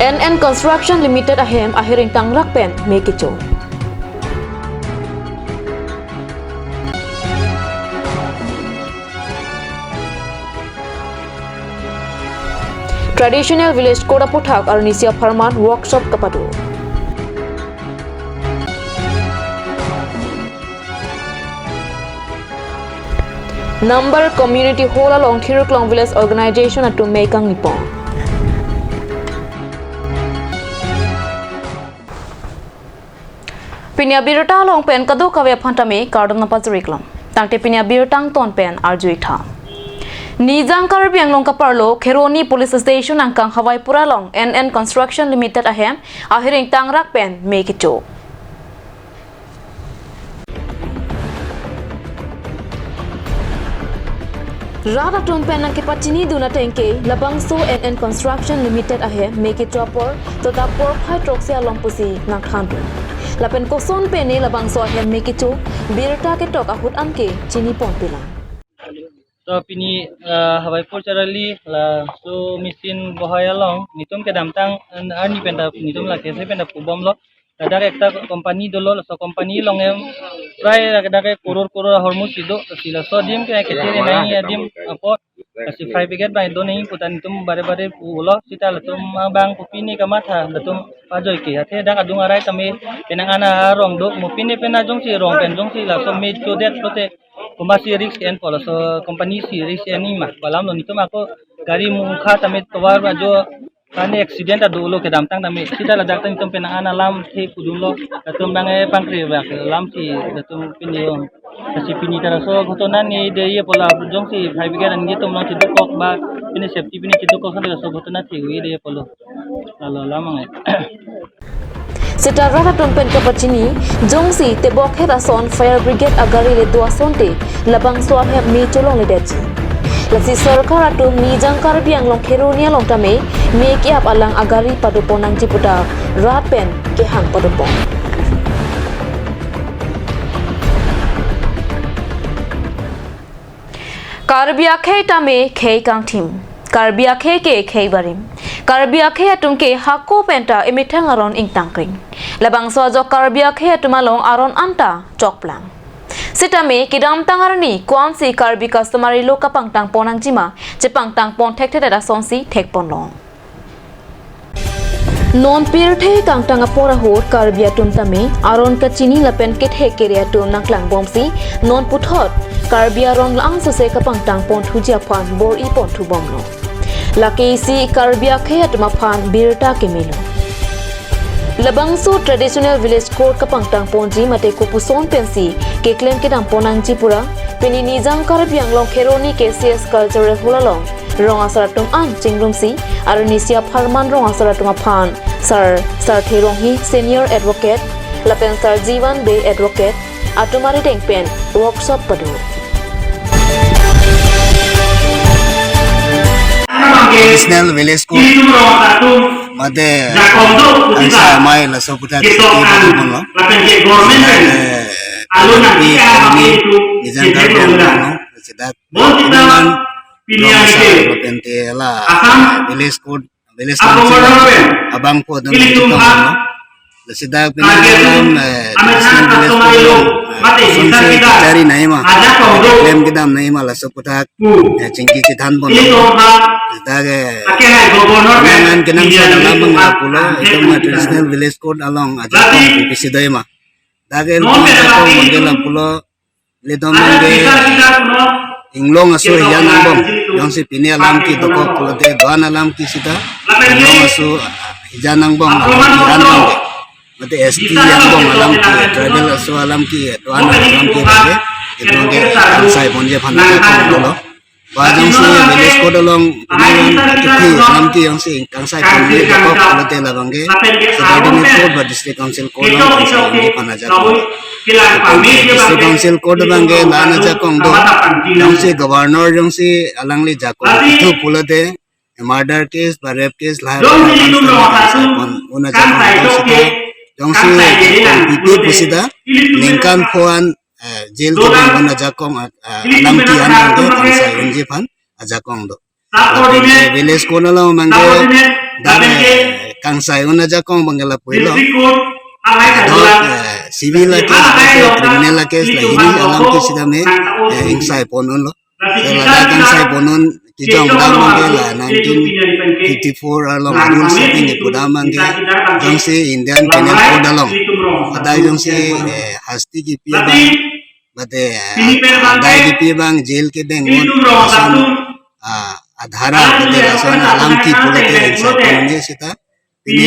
NN Construction Limited ahem ahiring tangrak pen mekicho. Traditional village koda puthak arnisia farman workshop kapadu. Number community hall along Thiruklong village organization at Mekang Nipong. Pinya birta long pen kadu kawe phantame kardon na pazuriklam. Tangte pinya birtang ton pen arjuitha. Nijang Karbi ang long kaparlo Kheroni Police Station angkang Hawai Pura long NN Construction Limited ahem ahiring tangrak pen mekicho. Rada tumpen nang kipatini duna tengke labangso NN Construction Limited ahem mekicho por tota por phai troksia long pusi nang thandu. Lapen koson pene labangso ahem mekicho birta ke tok ahut anke chini pon pilang. So pini Hawai Pur charali la so mesin bohaya long nitum ke damtang ani penda nitum la kese penda kubom lo ada ekta company dolo so company long em pray ada koror hormus sido sila so dim ke ketere nai dim apo kasi 5 biget bai do nei putan nitum bare pulo sita latum bang pupini kamatha latum pajoi ke ate dang adung arai tame penang ana rong do mupini pena jong si rong pen jong si la so me chodet prote Kumbasi risk and polo so company si risk ani ma balam lo nitum ako gari mukha tame towar ajo kane accident adulo ke damtang tame sida la daktan nitum penang ana lam the kudulo atum bangai pangkri ba lam si atum pinyo kasi pinita so gotona ni de ye pola jong si bhai bigan ni tum no chidu kok ba pini safety pini chidu kok so gotona thi wi de polo ala lamangai Sita rata tumpen kapachini jongsi te bokhe rason fire brigade agari le dua sonte labang swab he me cholong le dechi lasi sarkar atu nijang Karbi ang long Kheronia long tame me ki ap alang agari paduponang ciputa rat pen ke hang padupong Karbi akhe tame khei kang thim Karbi akhe ke khei barim Karbi akhe atumke hakko penta emithang aron ing tangkring labang so jo Karbi akhe atumalong aron anta chokplang sitame kidam tangarni kwansi Karbi customary loka pangtang ponang jima che pangtang pon thek theda sonsi thek ponlong non pir the kangtang apora hor Karbi atum tame aron ka chini lapen ke the keria tum naklang bomsi non puthot Karbi aron lang so se ka pangtang pon thujia phan bor I pon thu bomlo Laki si Karbi akhe atma phan birta kemilo Labangso traditional village court ka pangtang ponji mate ko puson pensi ke claim ke dam ponang chipura peni nijang Karbi ang long Kheroni KCS cultural hulalong rong asaratum an chingrum si arnisia pharman rong asaratum phan sir therong hi senior advocate lapen sir Jiwan Be advocate atumari tengpen workshop padu Traditional village school made angsa mai la soputa ti bono nizam darno sedat dengan pente la village school abang po dong ito no sedat dengan village cari naima klaim kidam naima la soputa cingki citan bono Dage dengan kenang sa labang apulo ito mga traditional village code along aja PPC doy ma dage lupa ko model apulo lito mange inglong asu yan ambong yung si pini alam ki doko pulote doan alam ki sita inglong asu hijan ambong yan ambong mati ST ambong alam ki travel asu alam ki doan alam ki bage ito mange kansai ponje phanaka ko dolo Bajang si village code along kiti namki yang si kangsai panggi dapok kulate labangge subordinate code ba district council code lang kangsai hindi panaja district council code bangge lanaja kong do yung si governor yung si alangli jako itu kulate murder case ba rape case lahat una jako yung si pipi pusida ningkan puan jail ke mana jakong alam kian do kansa unji pan ajakong do village ko na lang mangge dare kangsai una jakong bangala puilo civil case criminal case la hini alam ki sidame insai ponun lo la kangsai ponun kijong dang mangela 1954 along rule setting ipudamang ke jongsi Indian Penal Code along padai jongsi hasti ki pia bang bate adai ki pia bang jail ke bang adhara bate rason alam ki pulate insai ponun sita ini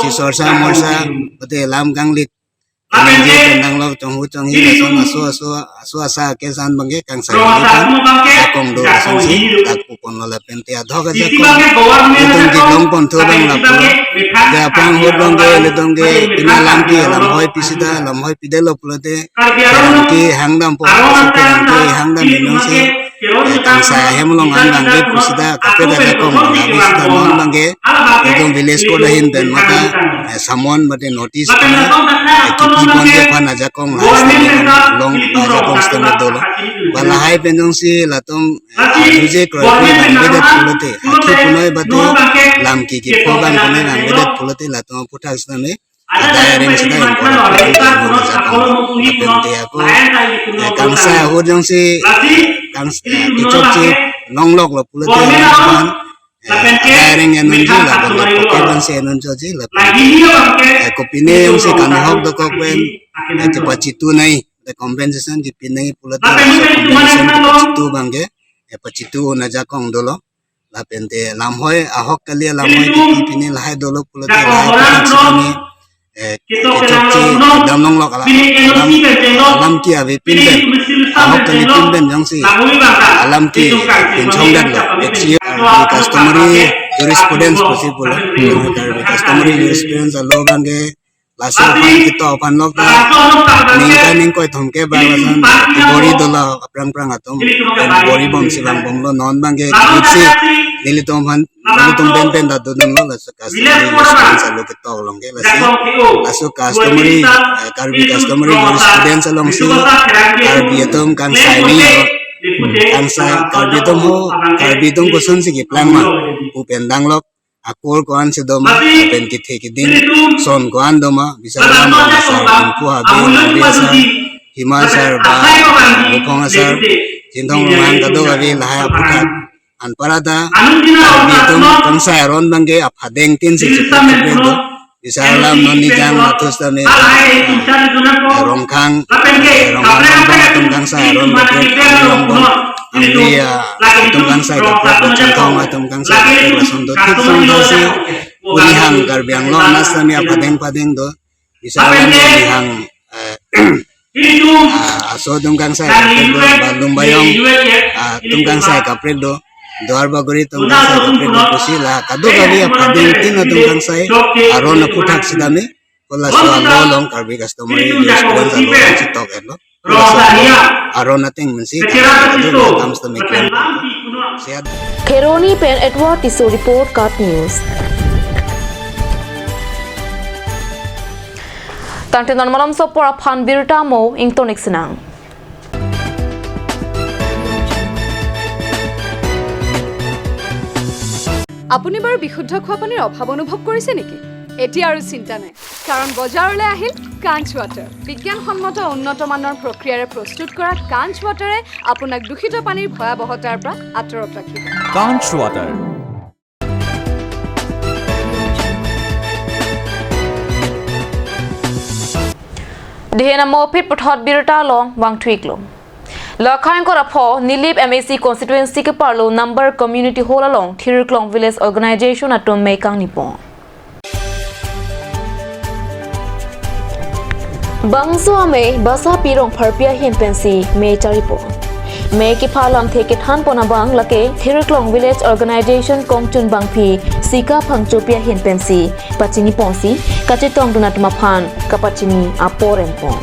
si sorsa morsa bate lam ganglit Ini tentang lo cong hi aso asa kesan bangge kang sai jakong do sansi tak pupon lo pente adho ga jakong itong ki dong pon tho bang la pu ga pang ho dong ge le dong ge ina lam ki lam hoi pisida lam hoi pidelo pulate ki hangdam po ki hangdam minong si kang sai hemlong an bangge pisida kapeda jakong pisida non bangge itong village ko dahin ben mata samon bate notice kipi bonde pan aja kong long aja kong stone dolo bala hai penjong si latom juje kropi bangede pulote aki punoi bate lam ki program kone bangede pulote latom putak stone ada ring sida inkora aja kong pente ako kangsa hojong si kangsa kichok si longlok lo pulote pan Daring enunji la bale pokeban se enunjo ji la kopine yung se kanhok do kokben te pachitu nai the compensation ki pinai pulate compensation pachitu bangge pachitu na jakong dolo la pente lamhoi ahok kalia lamhoi ki pine lahai dolo pulate lahai pachitu kechokchi damnong lok alam ki ave pinben ahok kali pinben jangsi alam ki pinchongdan lo customary jurisprudence possible customary jurisprudence lo bangge laso pan kita pan lok ta ning koi thomke balasan bori dola prang atom bori bom silang bom lo non bangge kitsi lilitom ben da dodon lo laso customary jurisprudence lo kita longge laso customary customary jurisprudence long si karbi atom kan sai ni Kangsa karbitom ho karbitom ko sun sige plan ma upendang lok akor ko an sedoma pen ki theki din son ko an doma bisa ram sa ku ha be biasa himasar ba upong asar jindong man ka do abi lahaya putat an parada karbitom kangsa ron bangge aphadeng tin se chipe do bisa ram noni jang matus tame rongkhang tungkang sa ron dia tungkang sa dapat contoh tungkang sa langsung do tungkang si unihang karbiang lo nasami padeng do bisa unihang aso tungkang sa do balum bayong tungkang sa kaprek do Doar bagori tungkang sa kaprek do kusila kado kali padeng tin tungkang sa aron putak sidame Kola soal lolong karbi customary jurisprudence along citok elo. Aron nating mensi itu comes to make sehat. Kheroni Pen Edward Tiso report Cut News. Tantenan malam sopora phan birta mo ingtonik senang. আপুনি বাৰু বিশুদ্ধ খোৱা পানীৰ অভাৱ অনুভৱ কৰিছে নেকি? এতিয়া আৰু চিন্তা নাই কাৰণ বজাৰলৈ আহিল কাঞ্চ ৱাটাৰ বিজ্ঞানসন্মত উন্নত মানৰ প্ৰক্ৰিয়াৰে প্ৰস্তুত কৰা কাঞ্চ ৱাটাৰে আপোনাক দূষিত পানীৰ ভয়াৱহতাৰ পৰা আঁতৰত ৰাখিব কাঞ্চ water Dihena mo pit pathot birta long wang tweak lo Lakhain ko rapho Nilip MAC constituency ke parlo number community hall along Thiriklong village organization atom mekang nipon Bangso ame basa pirong pharpia himpensi me charipo me ki phalam theke than pona bang lake Thiriklong village organization kongchun bangphi sika phangchopia himpensi pachini ponsi kachitong dunatma phan kapachini aporen pon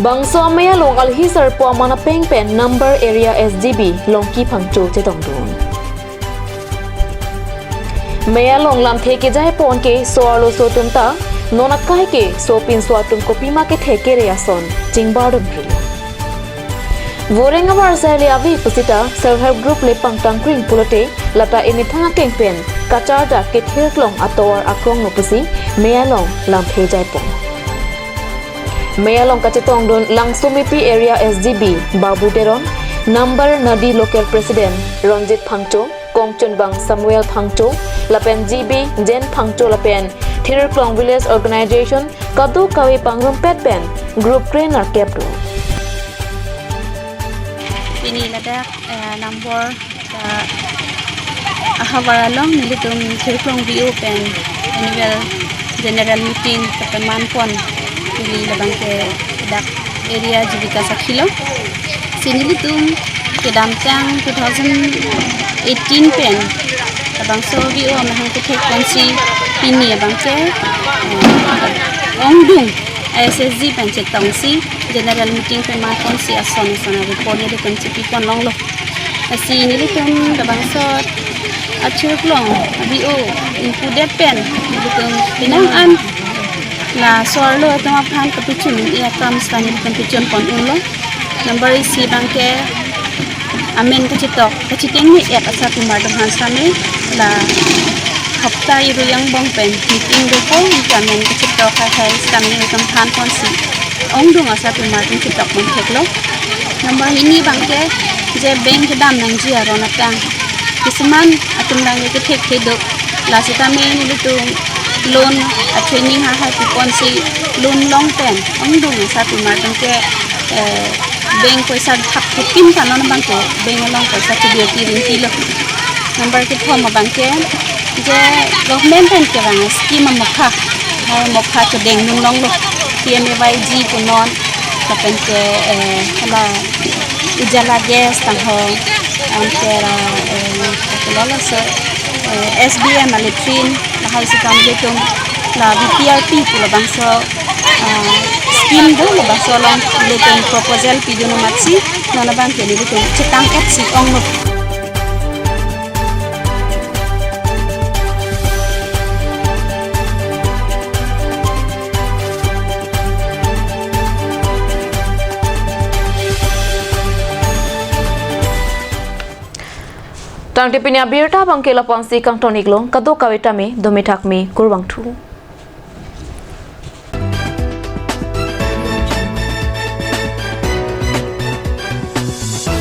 Bangso ame long alhi sarpo mana pengpen number area SGB longki phangcho chetong dun Meya long lam theke jai pon ke soalo sotumta Nona kai ke sopin swatum kopima ke theke reason jingbadum prilo Vorenga barzali avi pusita self help group le pangtang kring pulote lata ini thanga kengpen kachar da kethir klong atawar akrong nopusi meyalong lam phejai pong meyalong kachetong don langsumipi area SGB Babu Teron number Nadi local president Ronjit Phangcho Kongchon Bang Samuel Phangcho lapen GB Jen Phangcho lapen Thir Klong Village Organization Kadu Kawi Pangrum Petpen Group Trainer Kepro ini ladak nombor ahawaralong nilitum Thirklong VU pen annual general meeting teman pon ini labang ke dak area Jivika Sakhilo sini litum ke damtang 2018 pen labang so VU amahang ke frequency ini abang ke ongdung SSG pencet tongsi general meeting pemang kongsi ason report ni dekan cipi pon long lo asi ni litum dabang sot acur klong bio included pen dekan pinangan la soar lo tama phan kapichun ia kam stani dekan pichun pon lo number isi bangke amen kacitok kaciteng ni ek asa tumar dam hansame la hafta iru yang bong pen meeting do ko kamen kacitok hai stani dekan phan pon si ongdung asa tumar tin citok mon theklo number ini bangke je bank dam nang ji arona tang kisman atum dang ke thek thedok la sitame ni lutu loan a training ha pon si loan long pen ongdung asa tumar bangke bank paisa thap pin kanon bangke bank long paisa tidir tirin kilo number ke thom bangke je government pen ke bang scheme mokha mokha to deng nung long lo PMAYG punon kapan ke hala ujala gas tanghong antara kelola se SBM aletrin lahai sekam betum la BPRP pula bangsa scheme do la bangsa long betum proposal pidono matsi nona bang ke betum cetang si ong lo Tang tipini abirta bangke lapang si kang tonik long kado kawita me domitak me kurbang thu